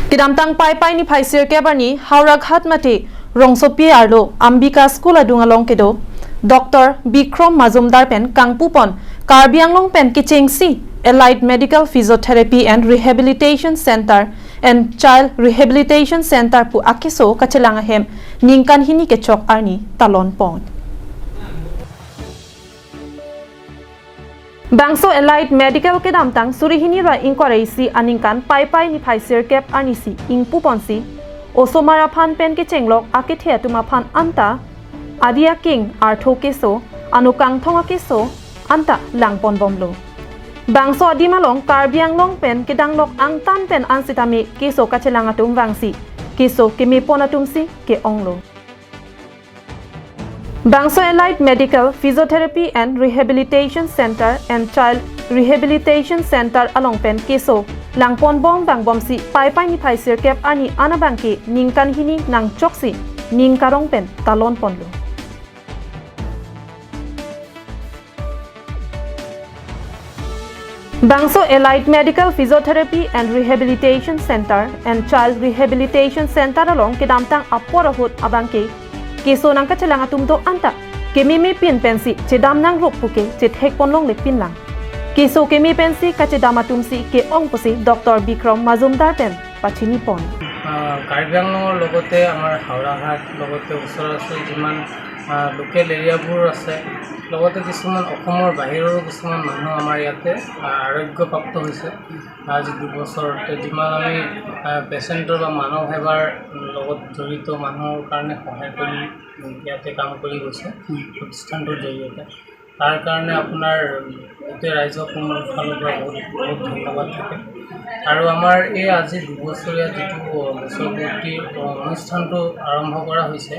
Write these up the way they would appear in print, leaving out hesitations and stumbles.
Kidamtang pai ni phaisir ke barni Howraghat mate rongsopi arlo Ambika school adungalong kedo Dr. Bikrom Mazumdar pen Kangpupon Karbianglong pen Kichengsi Allied Medical Physiotherapy and Rehabilitation Center and Child Rehabilitation Center pu akiso kachelanga hem ningkan hini kechok arni talon pon Bangso Allied Medical ke damtang surihini ra inquiry si aningkan pai ni phaisir kep anisi ingpupon si osomara phan pen ke chenglok akithia tuma phan anta adia king artho keso anukang thonga keso anta langpon bomlo Bangso adimalong Karbianglong pen kedanglok angtan pen ansitami keso kachelanga tum wangsi keso kemi ponatum si ke onglo Bangso Allied Medical Physiotherapy and Rehabilitation Center and Child Rehabilitation Center along pen keso langpon bom bang bom si pai ni phaisir kep ani anabangki ningkan hini nang choksi ningkarong pen talon ponlo Bangso Allied Medical Physiotherapy and Rehabilitation Center and Child Rehabilitation Center along kedamtang aporahut abangke keso nang kachelanga tumdo anta kemimi pin pensi chedam nang ruk puke chethek ponlong le pin lang keso kemi pensi kachedama tumsi ke ong pusi Dr. Bikrom Mazumdar pen pachini pon Karbianglongor logote amar Howraghat logote usora asoi jiman local area bur ase logote kisuman okomor bahiror kisuman manu amar yate arogyo prapto hoise আজি 2 বছৰতে যিমান আমি পেচেণ্টৰ বা মানৱ সেৱাৰ লগত জড়িত মানুহৰ কাৰণে সহায় কৰি ইয়াতে কাম কৰি গৈছে প্ৰতিষ্ঠানটোৰ জৰিয়তে তাৰ কাৰণে আপোনাৰ গোটেই ৰাইজক মোৰ ফালৰ পৰা বহুত ধন্যবাদ থাকে আৰু আমাৰ এই আজি 2 বছৰীয়া যিটো বছৰপূৰ্তি অনুষ্ঠানটো আৰম্ভ কৰা হৈছে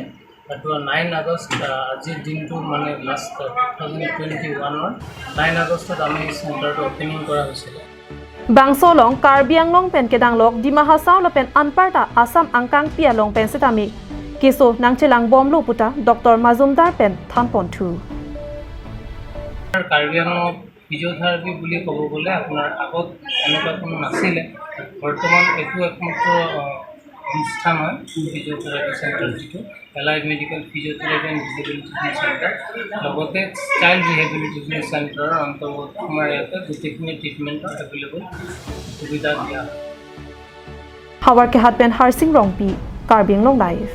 সেইটো 9 আগষ্ট আজিৰ দিনটো মানে লাষ্ট 2021 9 আগষ্টত আমি চেণ্টাৰটো ওপেনিং কৰা হৈছিল Bangso long Karbianglong pen kedanglok dimahasau la pen anparta Assam angkang pia long pen setami keso nangchelang bom lo puta Dr. Mazumdar pen thampon thu Karbianglong Physiotherapy বুলি ক'ব গ'লে আপোনাৰ আগত এনেকুৱা কোনো নাছিলে বৰ্তমান এটো একমাত্ৰ অনুষ্ঠান হয় Physiotherapy Center যিটো Allied Medical Physiotherapy and Rehabilitation Center লগতে Child Rehabilitation Center অন্তৰ্গত আমাৰ ইয়াতে গোটেইখিনি ট্ৰিটমেণ্ট এভেইলেবল সুবিধা দিয়া Howraghat pen Harsing Rongpi Karbianglong live